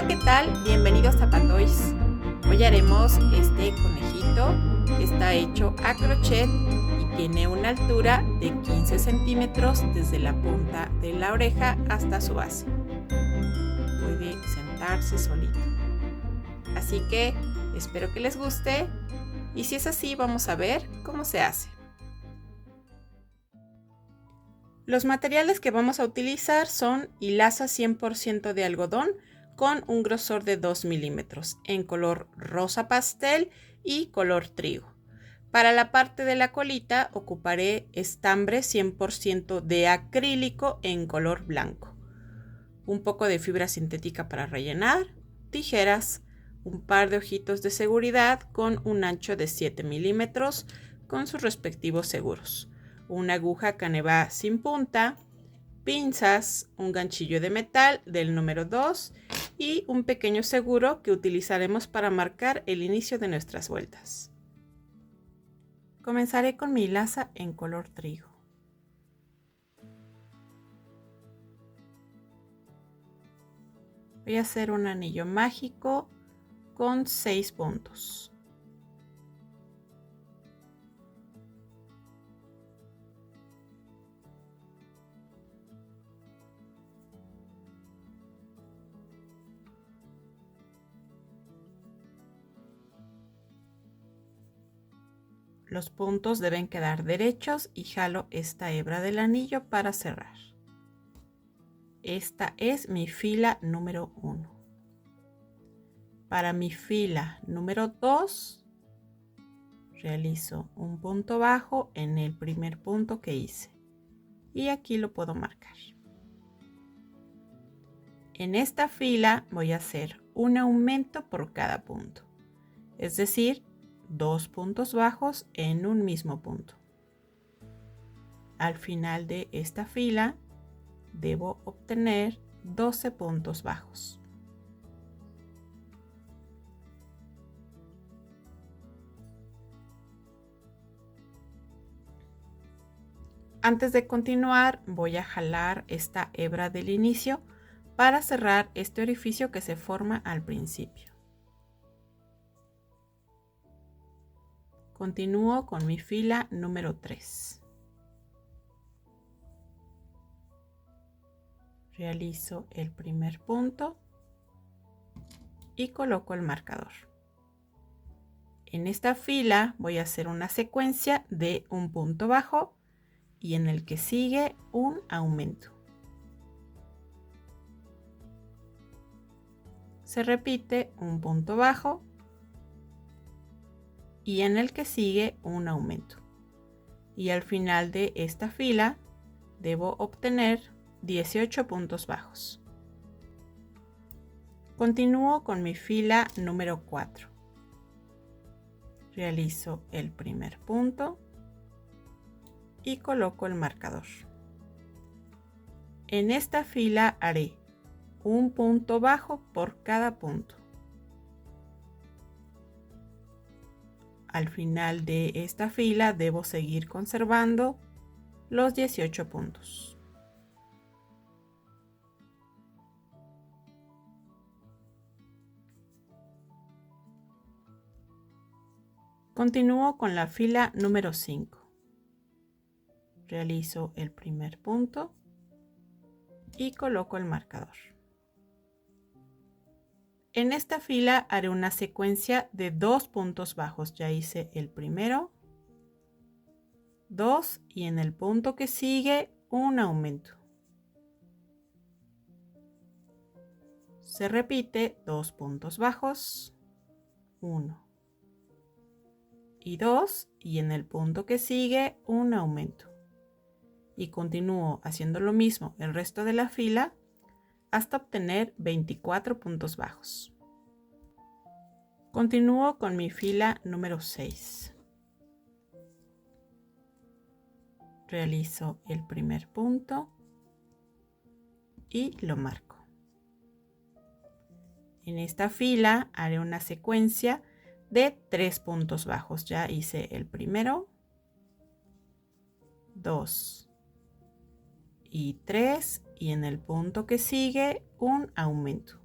Hola, ¿qué tal? Bienvenidos a Patois. Hoy haremos este conejito que está hecho a crochet y tiene una altura de 15 centímetros desde la punta de la oreja hasta su base. Puede sentarse solito. Así que espero que les guste y si es así vamos a ver cómo se hace. Los materiales que vamos a utilizar son hilaza 100% de algodón con un grosor de 2 milímetros en color rosa pastel y color trigo. Para la parte de la colita ocuparé estambre 100% de acrílico en color blanco, un poco de fibra sintética para rellenar, tijeras, un par de ojitos de seguridad con un ancho de 7 milímetros con sus respectivos seguros, una aguja canevá sin punta, pinzas, un ganchillo de metal del número 2 y un pequeño seguro que utilizaremos para marcar el inicio de nuestras vueltas. Comenzaré con mi hilaza en color trigo. Voy a hacer un anillo mágico con 6 puntos. Los puntos deben quedar derechos y jalo esta hebra del anillo para cerrar. Esta es mi fila número 1. Para mi fila número 2 realizo un punto bajo en el primer punto que hice y aquí lo puedo marcar. En esta fila voy a hacer un aumento por cada punto, es decir, 2 puntos bajos en un mismo punto. Al final de esta fila debo obtener 12 puntos bajos. Antes de continuar, voy a jalar esta hebra del inicio para cerrar este orificio que se forma al principio. Continúo con mi fila número 3. Realizo el primer punto y coloco el marcador. En esta fila voy a hacer una secuencia de un punto bajo y en el que sigue un aumento. Se repite un punto bajo y en el que sigue un aumento. Y al final de esta fila debo obtener 18 puntos bajos. Continúo con mi fila número 4. Realizo el primer punto y coloco el marcador. En esta fila haré un punto bajo por cada punto. Al final de esta fila debo seguir conservando los 18 puntos. Continúo con la fila número 5. Realizo el primer punto y coloco el marcador. En esta fila haré una secuencia de 2 puntos bajos. Ya hice el primero, 2 y en el punto que sigue un aumento. Se repite 2 puntos bajos, 1 y 2 y en el punto que sigue un aumento. Y continúo haciendo lo mismo el resto de la fila hasta obtener 24 puntos bajos. Continúo con mi fila número 6. Realizo el primer punto y lo marco. En esta fila haré una secuencia de 3 puntos bajos. Ya hice el primero, 2 y 3 y en el punto que sigue un aumento.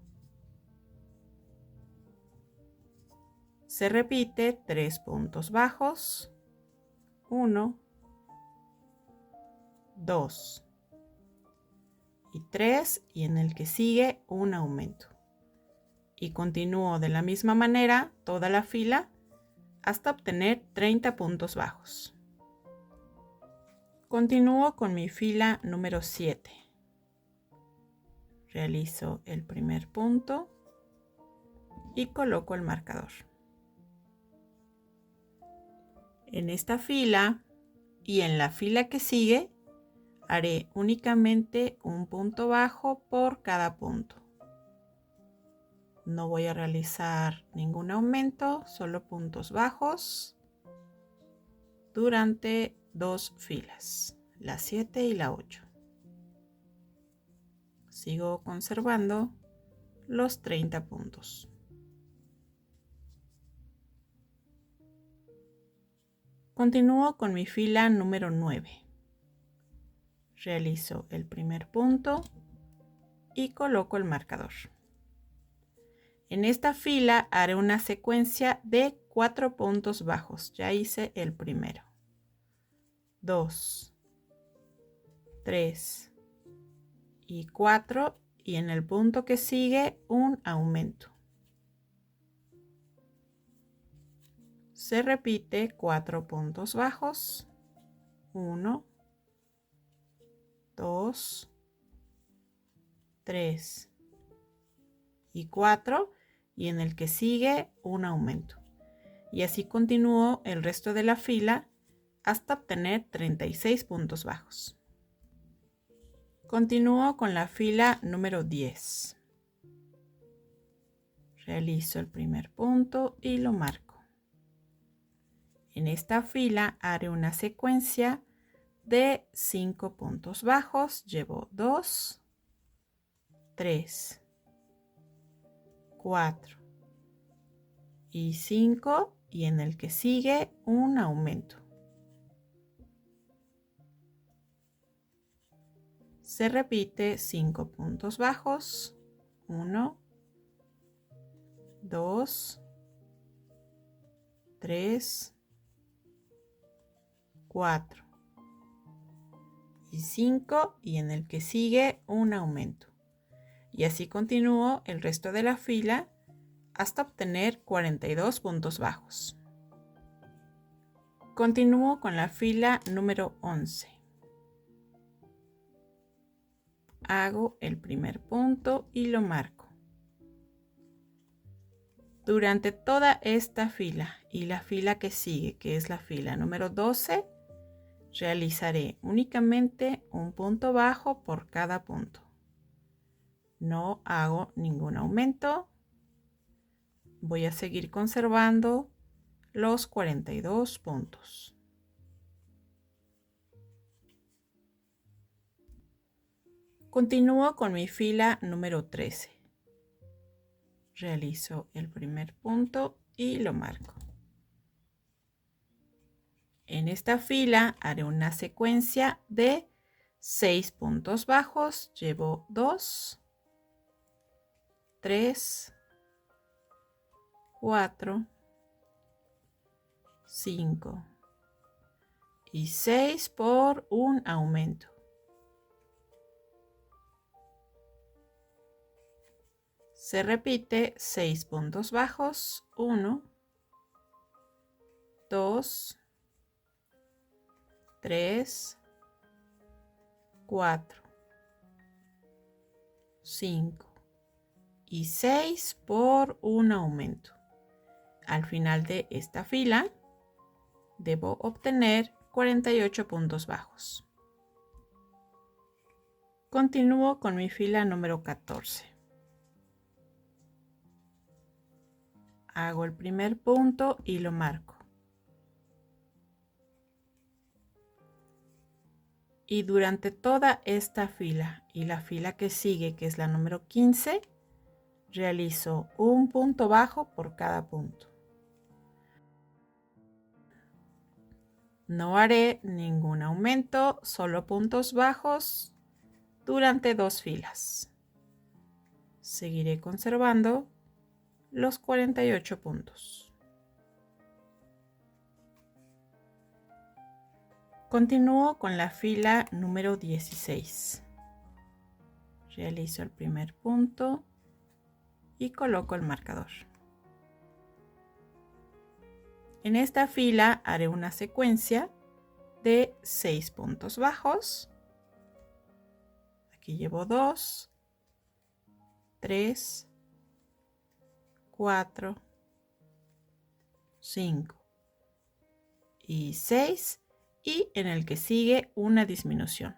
Se repite 3 puntos bajos, 1, 2 y 3, y en el que sigue un aumento. Y continúo de la misma manera toda la fila hasta obtener 30 puntos bajos. Continúo con mi fila número 7. Realizo el primer punto y coloco el marcador. En esta fila y en la fila que sigue haré únicamente un punto bajo por cada punto. No voy a realizar ningún aumento, solo puntos bajos durante 2 filas, la 7 y la 8. Sigo conservando los 30 puntos. Continúo con mi fila número 9. Realizo el primer punto y coloco el marcador. En esta fila haré una secuencia de 4 puntos bajos. Ya hice el primero. 2, 3 y 4, y en el punto que sigue un aumento. Se repite 4 puntos bajos, 1, 2, 3 y 4, y en el que sigue un aumento. Y así continúo el resto de la fila hasta obtener 36 puntos bajos. Continúo con la fila número 10. Realizo el primer punto y lo marco. En esta fila haré una secuencia de 5 puntos bajos. Llevo 2, 3, 4 y 5, y en el que sigue un aumento. Se repite 5 puntos bajos, 1, 2, 3, 4 y 5, y en el que sigue un aumento. Y así continúo el resto de la fila hasta obtener 42 puntos bajos. Continúo con la fila número 11. Hago el primer punto y lo marco. Durante toda esta fila y la fila que sigue, que es la fila número 12, realizaré únicamente un punto bajo por cada punto. No hago ningún aumento. Voy a seguir conservando los 42 puntos. Continúo con mi fila número 13. Realizo el primer punto y lo marco. En esta fila haré una secuencia de 6 puntos bajos. Llevo 2, 3, 4, 5 y 6 por un aumento. Se repite 6 puntos bajos, 1, 2, 3, 4, 5 y 6 por un aumento. Al final de esta fila debo obtener 48 puntos bajos. Continúo con mi fila número 14. Hago el primer punto y lo marco. Y durante toda esta fila y la fila que sigue, que es la número 15, realizo un punto bajo por cada punto. No haré ningún aumento, solo puntos bajos durante 2 filas. Seguiré conservando los 48 puntos. Continúo con la fila número 16. Realizo el primer punto y coloco el marcador. En esta fila haré una secuencia de 6 puntos bajos. Aquí llevo 2, 3, 4, 5 y 6, y en el que sigue una disminución.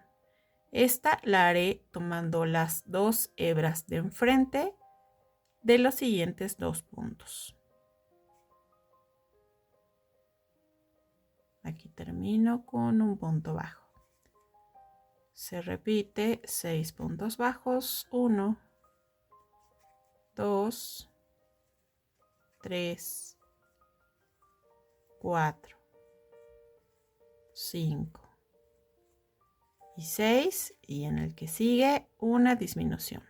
Esta la haré tomando las 2 hebras de enfrente de los siguientes 2 puntos. Aquí termino con un punto bajo. Se repite 6 puntos bajos, 1, 2, 3, 4, 5 y 6, y en el que sigue una disminución.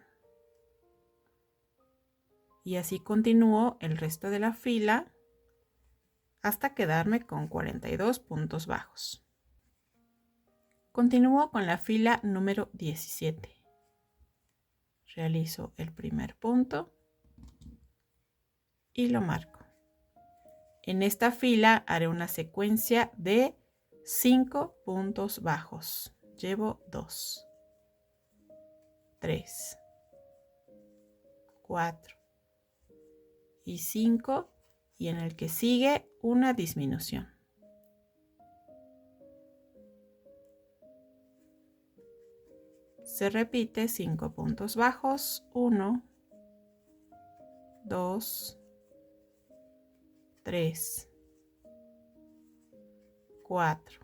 Y así continúo el resto de la fila hasta quedarme con 42 puntos bajos. Continúo con la fila número 17. Realizo el primer punto y lo marco. En esta fila haré una secuencia de 5 puntos bajos. Llevo 2, 3, 4 y 5, y en el que sigue una disminución. Se repite 5 puntos bajos, 1, 2, 3, 4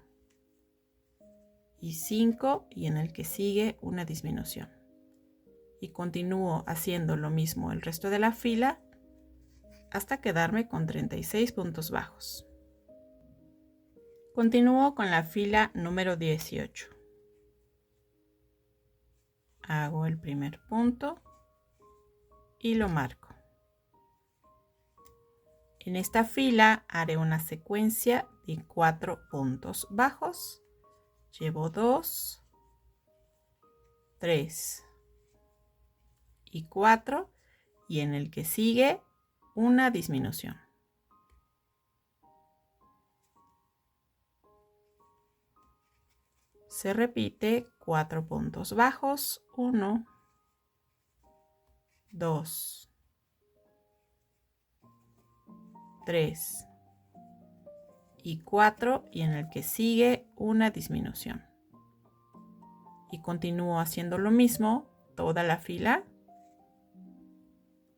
y 5, y en el que sigue una disminución. Y continúo haciendo lo mismo el resto de la fila hasta quedarme con 36 puntos bajos. Continúo con la fila número 18. Hago el primer punto y lo marco. En esta fila haré una secuencia de 4 puntos bajos. Llevo 2, 3 y 4, y en el que sigue una disminución. Se repite 4 puntos bajos, 1, 2, 3 y 4, y en el que sigue una disminución. Y continúo haciendo lo mismo toda la fila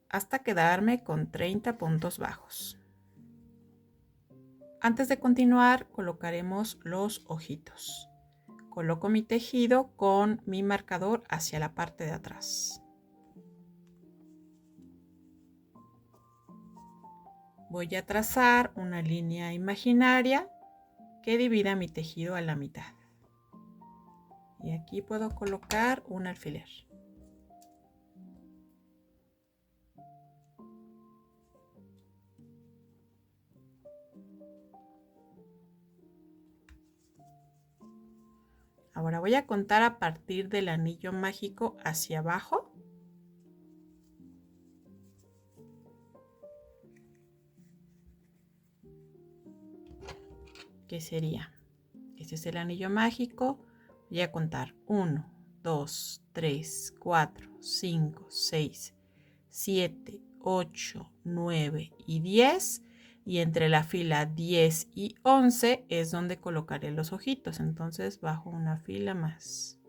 hasta quedarme con 30 puntos bajos. Antes de continuar, colocaremos los ojitos. Coloco mi tejido con mi marcador hacia la parte de atrás. Voy a trazar una línea imaginaria que divida mi tejido a la mitad. Y aquí puedo colocar un alfiler. Ahora voy a contar a partir del anillo mágico hacia abajo. ¿Qué sería? Este es el anillo mágico. Voy a contar 1, 2, 3, 4, 5, 6, 7, 8, 9 y 10. Y entre la fila 10 y 11 es donde colocaré los ojitos. Entonces bajo una fila más.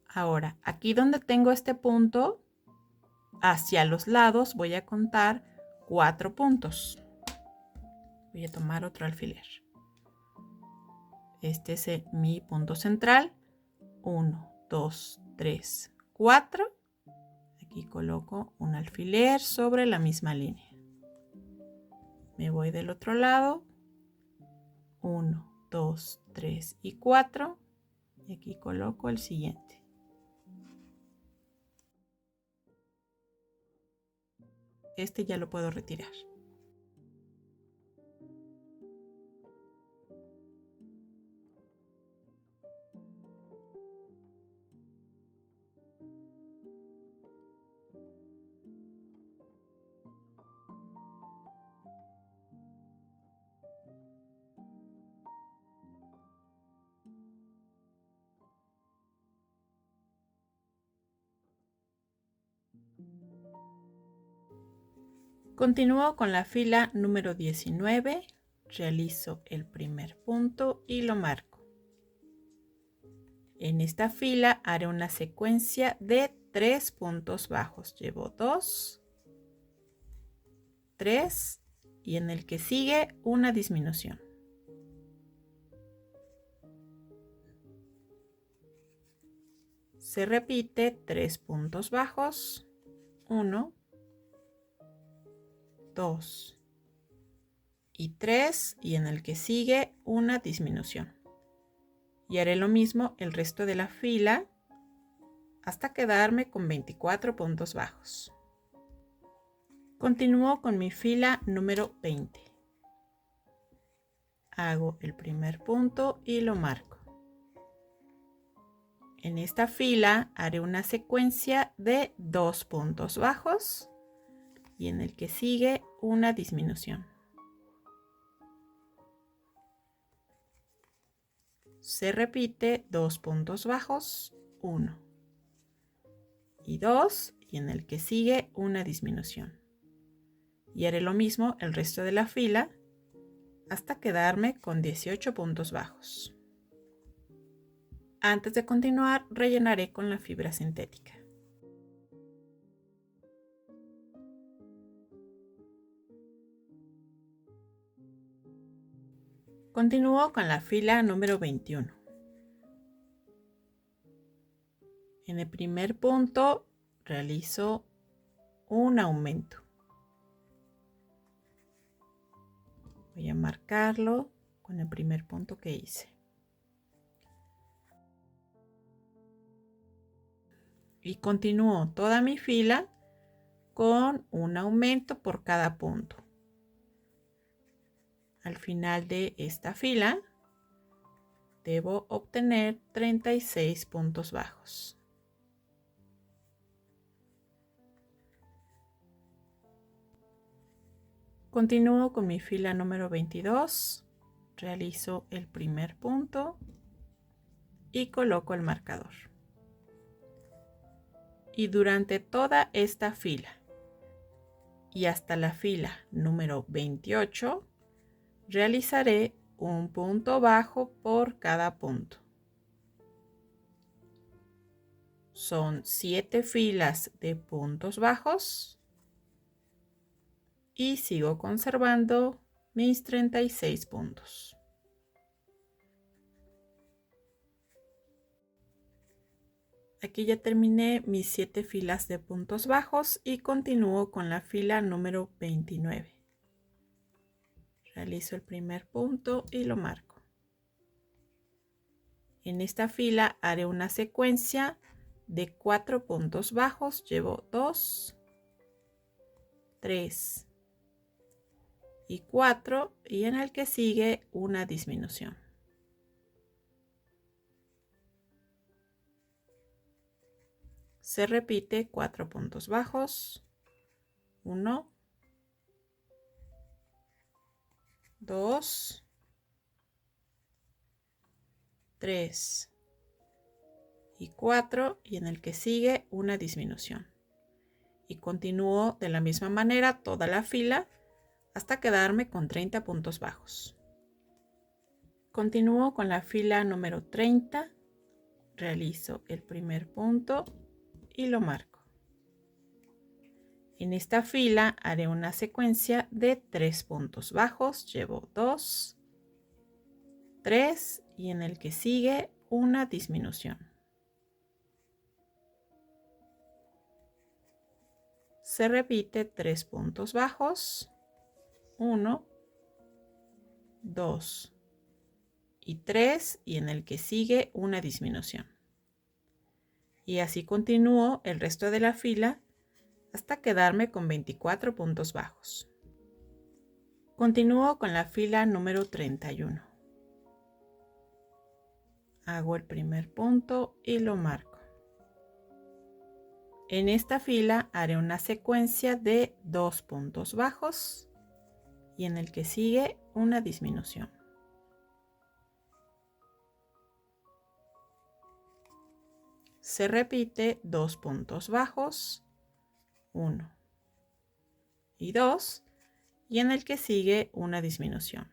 Ahora, aquí donde tengo este punto, hacia los lados voy a contar 4 puntos. Voy a tomar otro alfiler. Este es mi punto central. 1, 2, 3, 4. Aquí coloco un alfiler sobre la misma línea. Me voy del otro lado. 1, 2, 3 y 4. Y aquí coloco el siguiente. Este ya lo puedo retirar. Continúo con la fila número 19, realizo el primer punto y lo marco. En esta fila haré una secuencia de 3 puntos bajos. Llevo 2, 3 y en el que sigue una disminución. Se repite 3 puntos bajos, 1, 2 y 3 y en el que sigue una disminución. Y haré lo mismo el resto de la fila hasta quedarme con 24 puntos bajos. Continúo con mi fila número 20. Hago el primer punto y lo marco. En esta fila haré una secuencia de 2 puntos bajos y en el que sigue una disminución. Se repite 2 puntos bajos, 1 y 2 y en el que sigue una disminución. Y haré lo mismo el resto de la fila hasta quedarme con 18 puntos bajos. Antes de continuar, rellenaré con la fibra sintética. Continúo con la fila número 21. En el primer punto realizo un aumento. Voy a marcarlo con el primer punto que hice. Y continúo toda mi fila con un aumento por cada punto. Al final de esta fila debo obtener 36 puntos bajos. Continúo con mi fila número 22, realizo el primer punto y coloco el marcador. Y durante toda esta fila y hasta la fila número 28, realizaré un punto bajo por cada punto. Son 7 filas de puntos bajos y sigo conservando mis 36 puntos. Aquí ya terminé mis 7 filas de puntos bajos y continúo con la fila número 29. Realizo el primer punto y lo marco. En esta fila haré una secuencia de 4 puntos bajos. Llevo 2, 3 y 4 y en el que sigue una disminución. Se repite 4 puntos bajos, 1, 2, 3 y 4 y en el que sigue una disminución. Y continúo de la misma manera toda la fila hasta quedarme con 30 puntos bajos. Continúo con la fila número 30, realizo el primer punto y lo marco. En esta fila haré una secuencia de 3 puntos bajos. Llevo 2, 3 y en el que sigue una disminución. Se repite 3 puntos bajos, 1, 2 y 3 y en el que sigue una disminución. Y así continúo el resto de la fila hasta quedarme con 24 puntos bajos. Continúo con la fila número 31. Hago el primer punto y lo marco. En esta fila haré una secuencia de 2 puntos bajos y en el que sigue una disminución. Se repite 2 puntos bajos, 1 y 2, y en el que sigue una disminución.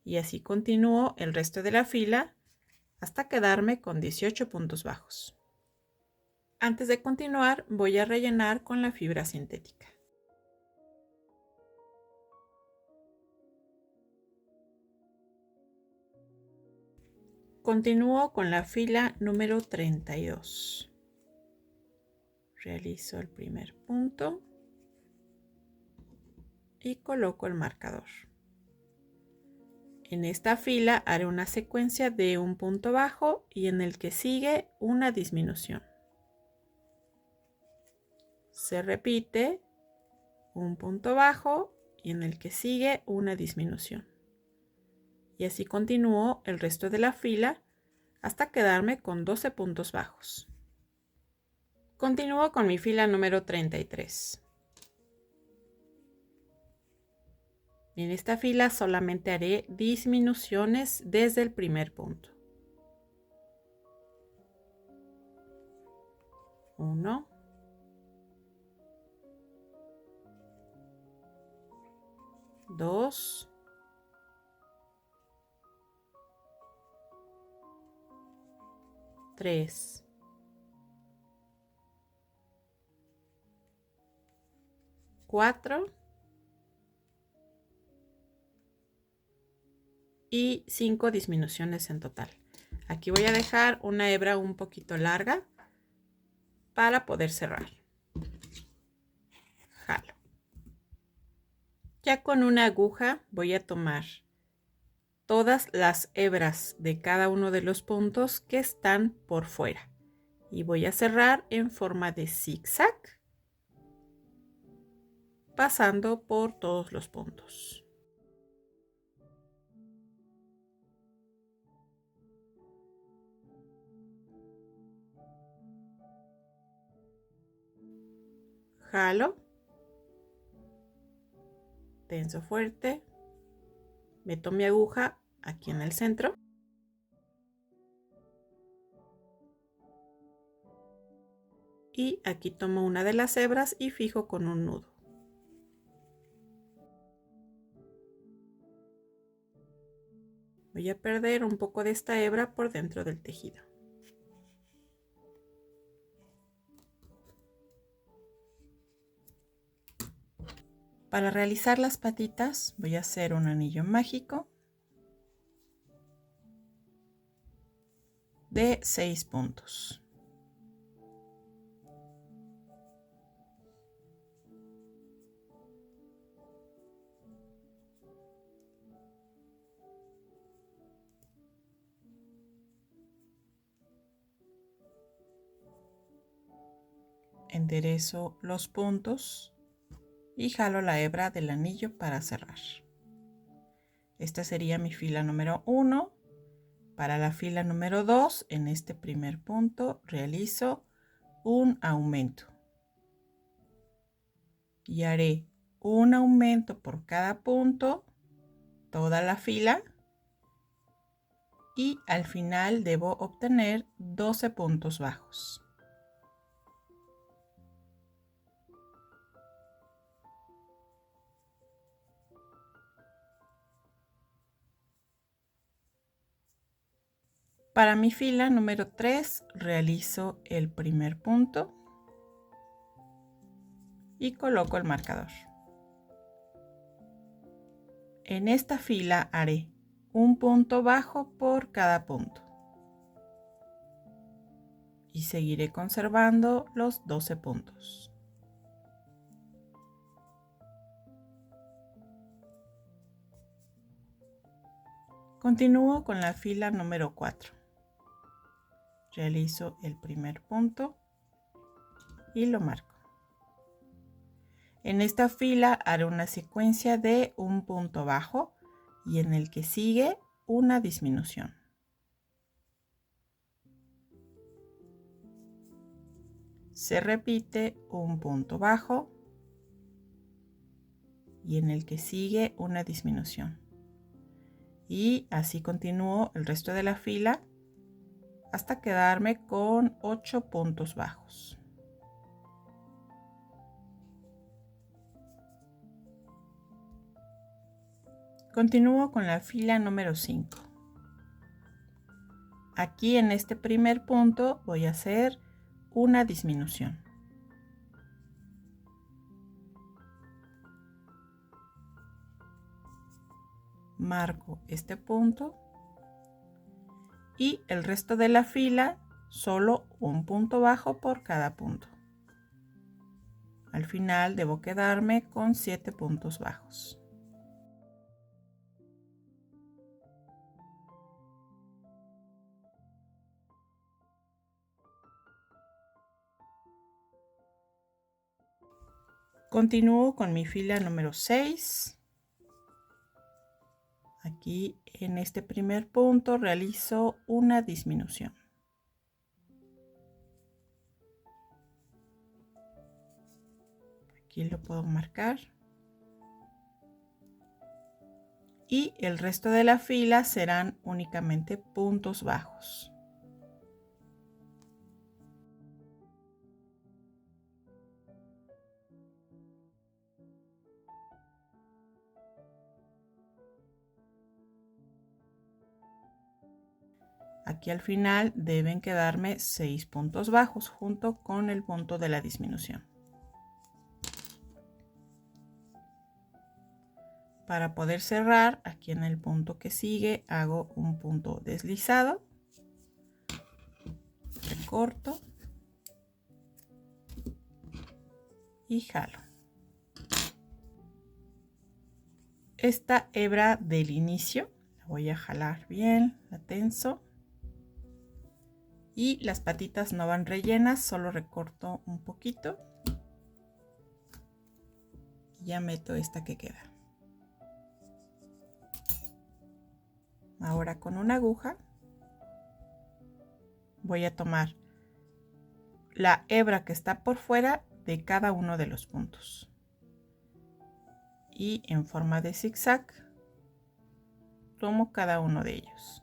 Y así continúo el resto de la fila hasta quedarme con 18 puntos bajos. Antes de continuar, voy a rellenar con la fibra sintética. Continúo con la fila número 32. Realizo el primer punto y coloco el marcador. En esta fila haré una secuencia de un punto bajo y en el que sigue una disminución. Se repite un punto bajo y en el que sigue una disminución. Y así continúo el resto de la fila hasta quedarme con 12 puntos bajos. Continúo con mi fila número 33. En esta fila solamente haré disminuciones desde el primer punto. 1, 2, 3, 4 y 5 disminuciones en total. Aquí voy a dejar una hebra un poquito larga para poder cerrar. Jalo. Ya con una aguja voy a tomar todas las hebras de cada uno de los puntos que están por fuera y voy a cerrar en forma de zigzag pasando por todos los puntos. Jalo, tenso fuerte, meto mi aguja aquí en el centro y aquí tomo una de las hebras y fijo con un nudo. Voy a perder un poco de esta hebra por dentro del tejido. Para realizar las patitas voy a hacer un anillo mágico de 6 puntos. Enderezo los puntos y jalo la hebra del anillo para cerrar. Esta sería mi fila número 1. Para la fila número 2, en este primer punto realizo un aumento y haré un aumento por cada punto, toda la fila, y al final debo obtener 12 puntos bajos. Para mi fila número 3 realizo el primer punto y coloco el marcador. En esta fila haré un punto bajo por cada punto y seguiré conservando los 12 puntos. Continúo con la fila número 4. Realizo el primer punto y lo marco. En esta fila haré una secuencia de un punto bajo y en el que sigue una disminución. Se repite un punto bajo y en el que sigue una disminución. Y así continúo el resto de la fila hasta quedarme con 8 puntos bajos. Continúo con la fila número 5. Aquí en este primer punto voy a hacer una disminución. Marco este punto y el resto de la fila solo un punto bajo por cada punto. Al final debo quedarme con 7 puntos bajos. Continúo con mi fila número 6. Aquí en este primer punto realizo una disminución. Aquí lo puedo marcar. Y el resto de la fila serán únicamente puntos bajos. Aquí al final deben quedarme 6 puntos bajos junto con el punto de la disminución. Para poder cerrar, aquí en el punto que sigue hago un punto deslizado, recorto y jalo. Esta hebra del inicio la voy a jalar bien, la tenso. Y las patitas no van rellenas, solo recorto un poquito. Y ya meto esta que queda. Ahora con una aguja voy a tomar la hebra que está por fuera de cada uno de los puntos. Y en forma de zigzag tomo cada uno de ellos.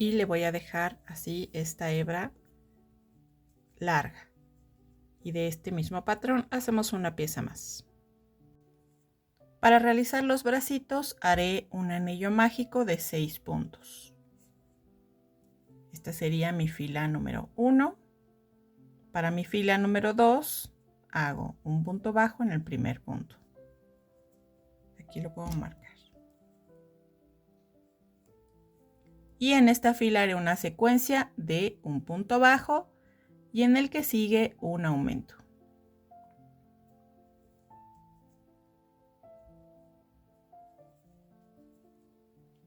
Y le voy a dejar así esta hebra larga. Y de este mismo patrón hacemos una pieza más. Para realizar los bracitos haré un anillo mágico de 6 puntos. Esta sería mi fila número 1. Para mi fila número 2 hago un punto bajo en el primer punto. Aquí lo puedo marcar. Y en esta fila haré una secuencia de un punto bajo y en el que sigue un aumento.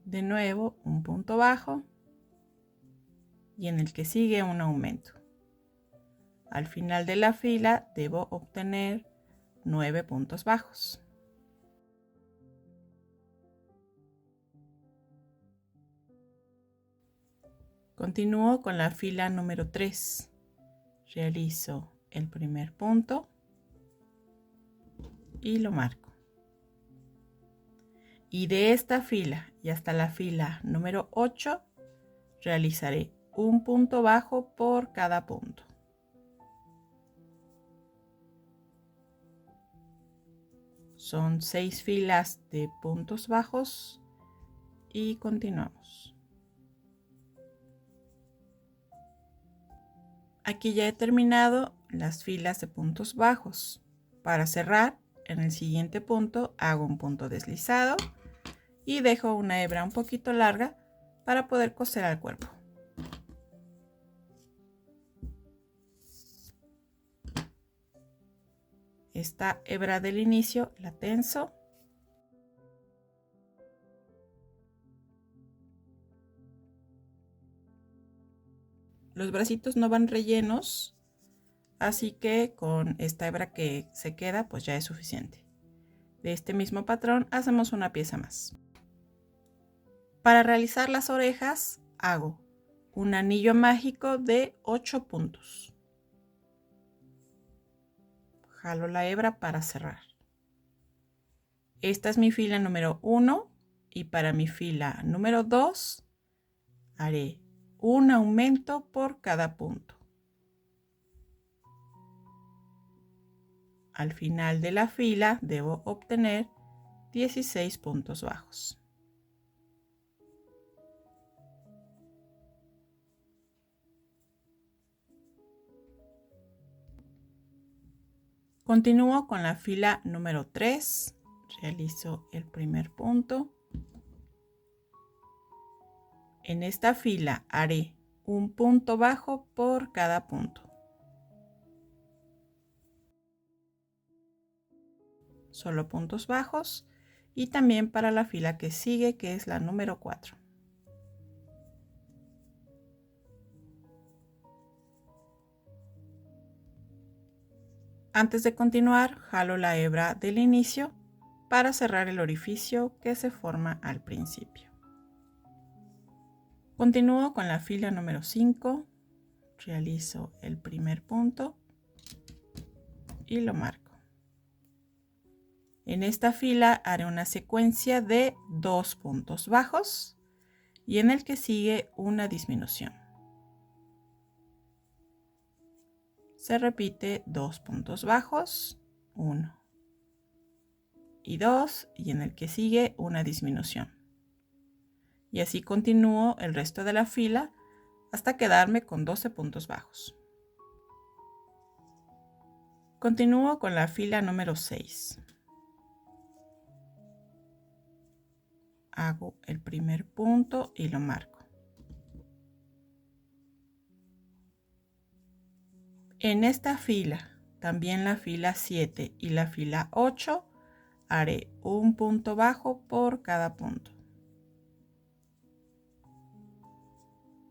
De nuevo un punto bajo y en el que sigue un aumento. Al final de la fila debo obtener 9 puntos bajos. Continúo con la fila número 3. Realizo el primer punto y lo marco. Y de esta fila y hasta la fila número 8 realizaré un punto bajo por cada punto. Son 6 filas de puntos bajos y continuamos. Aquí ya he terminado las filas de puntos bajos. Para cerrar, en el siguiente punto hago un punto deslizado y dejo una hebra un poquito larga para poder coser al cuerpo. Esta hebra del inicio la tenso. Los bracitos no van rellenos, así que con esta hebra que se queda pues ya es suficiente. De este mismo patrón hacemos una pieza más. Para realizar las orejas hago un anillo mágico de 8 puntos. Jalo la hebra para cerrar. Esta es mi fila número 1 Y para mi fila número 2 haré un aumento por cada punto. Al final de la fila debo obtener 16 puntos bajos. Continúo con la fila número 3. Realizo el primer punto. En esta fila haré un punto bajo por cada punto. Solo puntos bajos, y también para la fila que sigue, que es la número 4. Antes de continuar, jalo la hebra del inicio para cerrar el orificio que se forma al principio. Continúo con la fila número 5, realizo el primer punto y lo marco. En esta fila haré una secuencia de 2 puntos bajos y en el que sigue una disminución. Se repite 2 puntos bajos, 1 y 2, y en el que sigue una disminución. Y así continúo el resto de la fila hasta quedarme con 12 puntos bajos. Continúo con la fila número 6. Hago el primer punto y lo marco. En esta fila, también la fila 7 y la fila 8, haré un punto bajo por cada punto.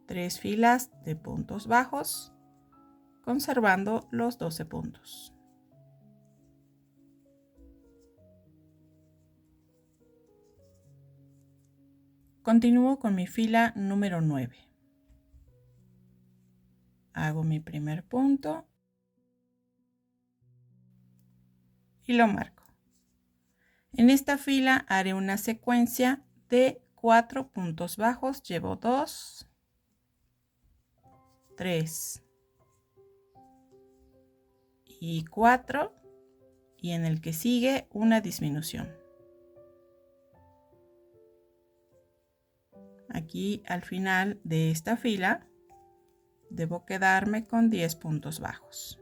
3 filas de puntos bajos, conservando los 12 puntos. Continúo con mi fila número 9. Hago mi primer punto y lo marco. En esta fila haré una secuencia de 4 puntos bajos. Llevo 2, 3 y 4, y en el que sigue una disminución. Aquí al final de esta fila debo quedarme con 10 puntos bajos.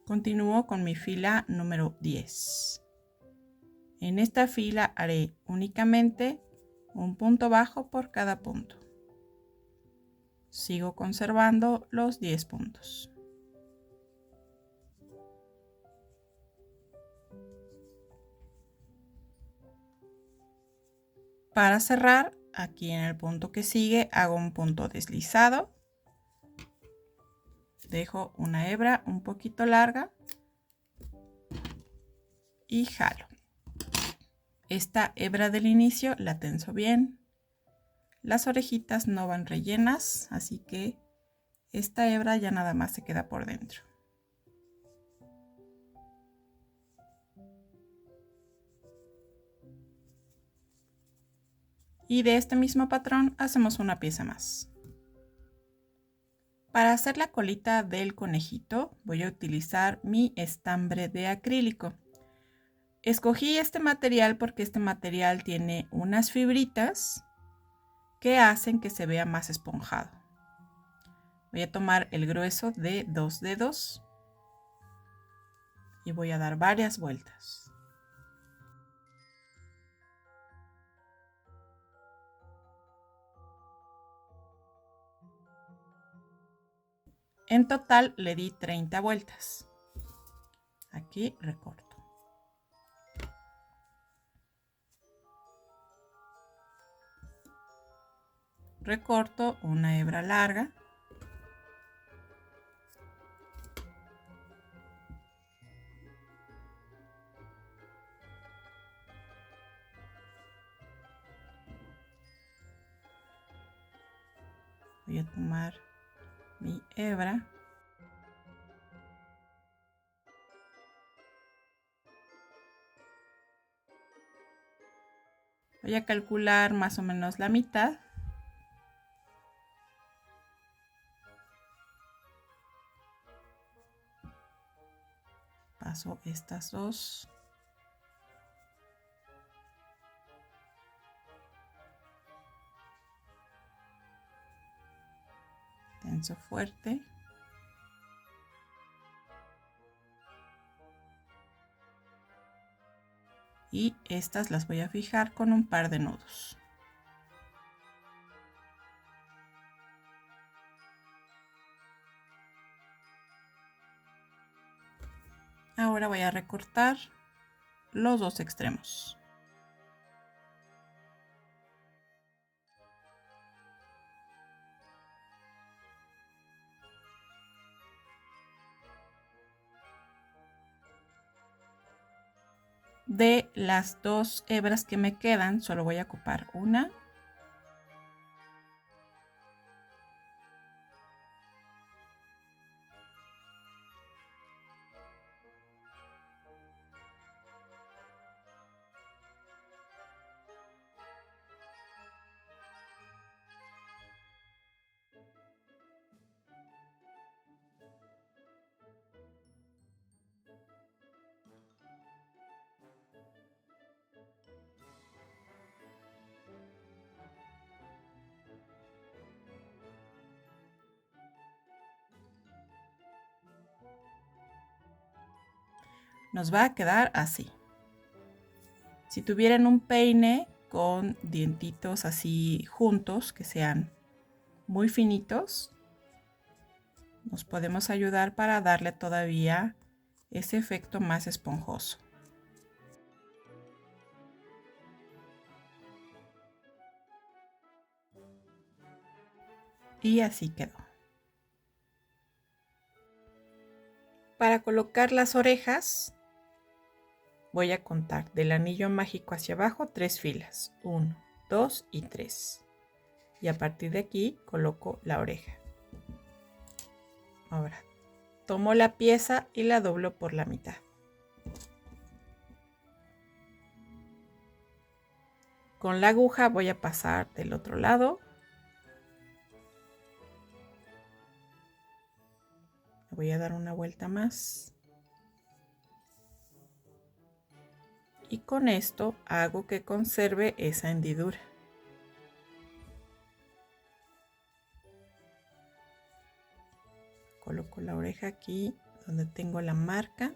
Continúo con mi fila número 10. En esta fila haré únicamente un punto bajo por cada punto. Sigo conservando los 10 puntos. Para cerrar, aquí en el punto que sigue hago un punto deslizado. Dejo una hebra un poquito larga y jalo. Esta hebra del inicio la tenso bien. Las orejitas no van rellenas, así que esta hebra ya nada más se queda por dentro. Y de este mismo patrón hacemos una pieza más. Para hacer la colita del conejito voy a utilizar mi estambre de acrílico. Escogí este material porque este material tiene unas fibritas que hacen que se vea más esponjado. Voy a tomar el grueso de 2 dedos y voy a dar varias vueltas. En total le di 30 vueltas. Aquí recorto. Recorto una hebra larga. Voy a tomar mi hebra. Voy a calcular más o menos la mitad. Paso estas dos. Tenso fuerte. Y estas las voy a fijar con un par de nudos. Ahora voy a recortar los dos extremos. De las dos hebras que me quedan, solo voy a ocupar una. Nos va a quedar así. Si tuvieran un peine con dientitos así juntos, que sean muy finitos, nos podemos ayudar para darle todavía ese efecto más esponjoso. Y así quedó. Para colocar las orejas, voy a contar del anillo mágico hacia abajo 3 filas. 1, 2 y 3. Y a partir de aquí coloco la oreja. Ahora tomo la pieza y la doblo por la mitad. Con la aguja voy a pasar del otro lado. Voy a dar una vuelta más. Y con esto hago que conserve esa hendidura. Coloco la oreja aquí donde tengo la marca.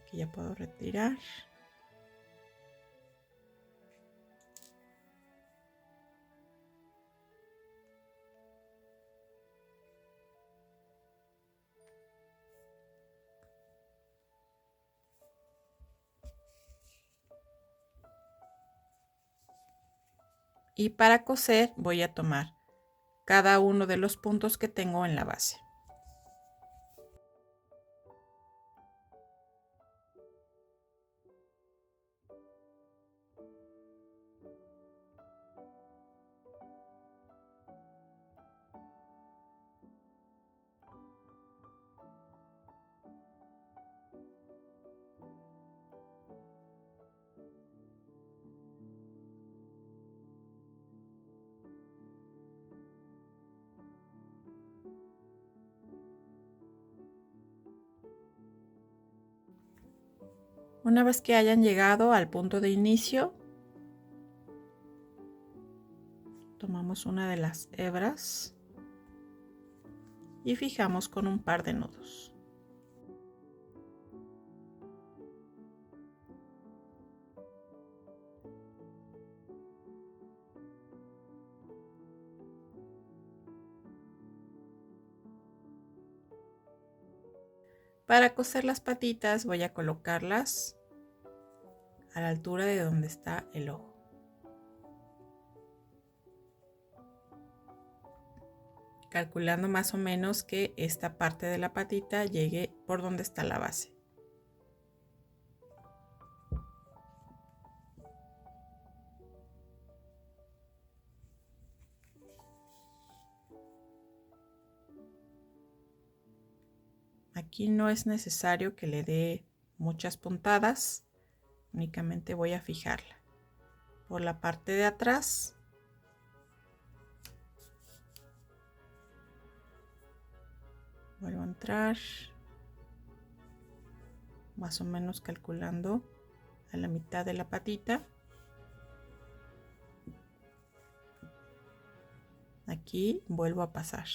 Aquí ya puedo retirar. Y para coser voy a tomar cada uno de los puntos que tengo en la base. Una vez que hayan llegado al punto de inicio, tomamos una de las hebras y fijamos con un par de nudos. Para coser las patitas voy a colocarlas a la altura de donde está el ojo. Calculando más o menos que esta parte de la patita llegue por donde está la base. Aquí no es necesario que le dé muchas puntadas, únicamente voy a fijarla por la parte de atrás. Vuelvo a entrar, más o menos calculando a la mitad de la patita. Aquí vuelvo a pasar.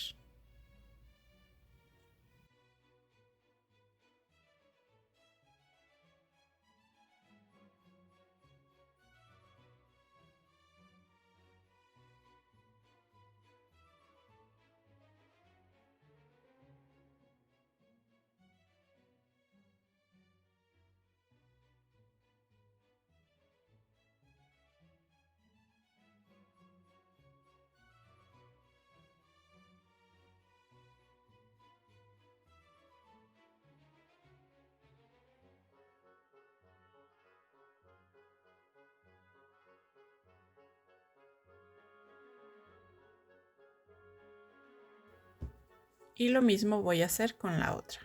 Y lo mismo voy a hacer con la otra.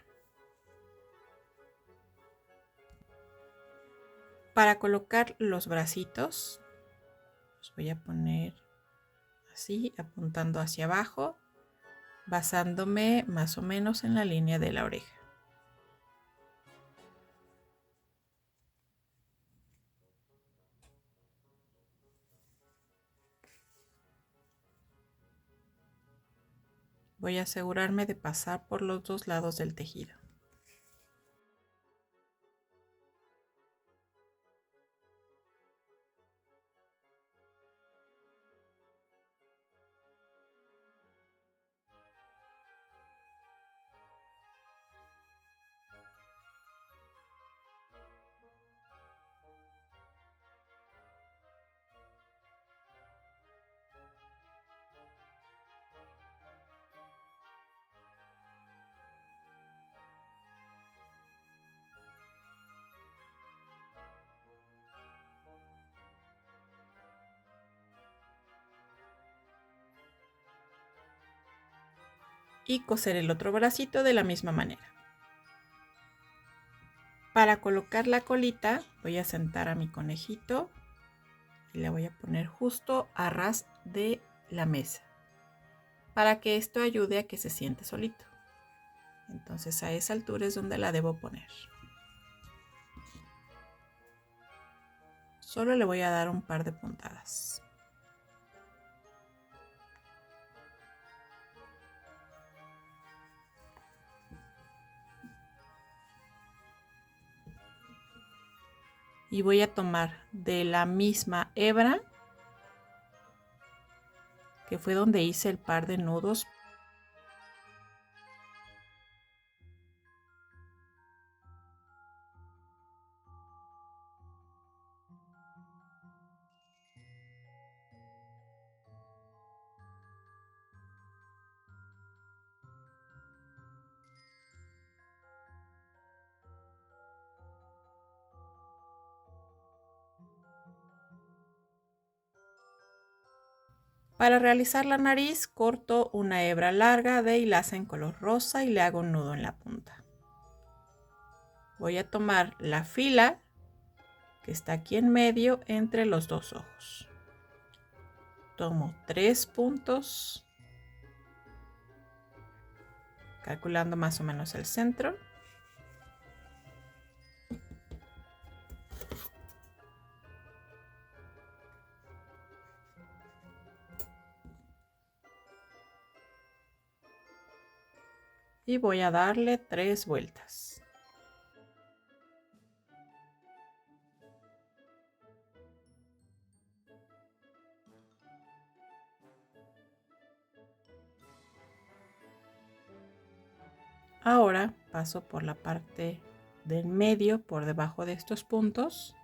Para colocar los bracitos, los voy a poner así, apuntando hacia abajo, basándome más o menos en la línea de la oreja. Voy a asegurarme de pasar por los dos lados del tejido. Y coser el otro bracito de la misma manera. Para colocar la colita voy a sentar a mi conejito y le voy a poner justo a ras de la mesa para que esto ayude a que se siente solito. Entonces a esa altura es donde la debo poner. Solo le voy a dar un par de puntadas. Y voy a tomar de la misma hebra que fue donde hice el par de nudos. Para realizar la nariz corto una hebra larga de hilaza en color rosa y le hago un nudo en la punta. Voy a tomar la fila que está aquí en medio entre los dos ojos. Tomo 3 puntos, calculando más o menos el centro. Y voy a darle 3 vueltas. Ahora paso por la parte del medio, por debajo de estos puntos,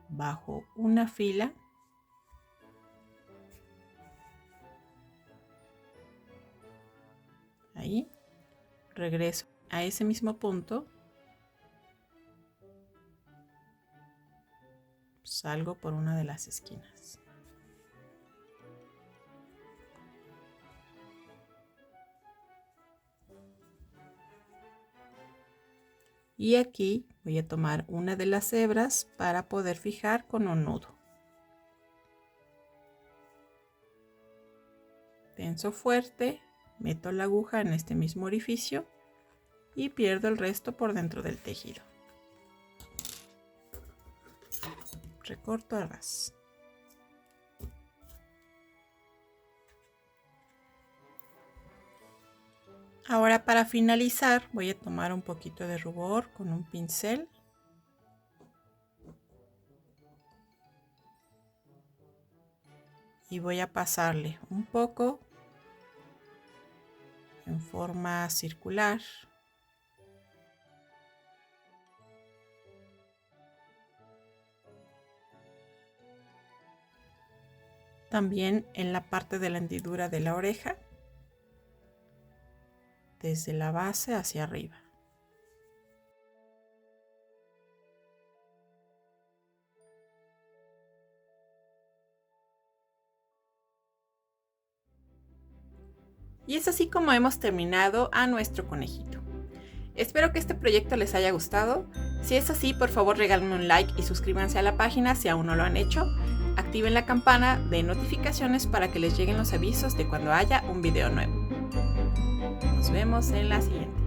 bajo una fila, ahí, regreso a ese mismo punto, salgo por una de las esquinas. Y aquí voy a tomar una de las hebras para poder fijar con un nudo. Tenso fuerte, meto la aguja en este mismo orificio y pierdo el resto por dentro del tejido. Recorto a ras. Ahora, para finalizar, voy a tomar un poquito de rubor con un pincel y voy a pasarle un poco en forma circular. También en la parte de la hendidura de la oreja, desde la base hacia arriba. Y es así como hemos terminado a nuestro conejito. Espero que este proyecto les haya gustado. Si es así, por favor regálenme un like y suscríbanse a la página si aún no lo han hecho. Activen la campana de notificaciones para que les lleguen los avisos de cuando haya un video nuevo. Nos vemos en la siguiente.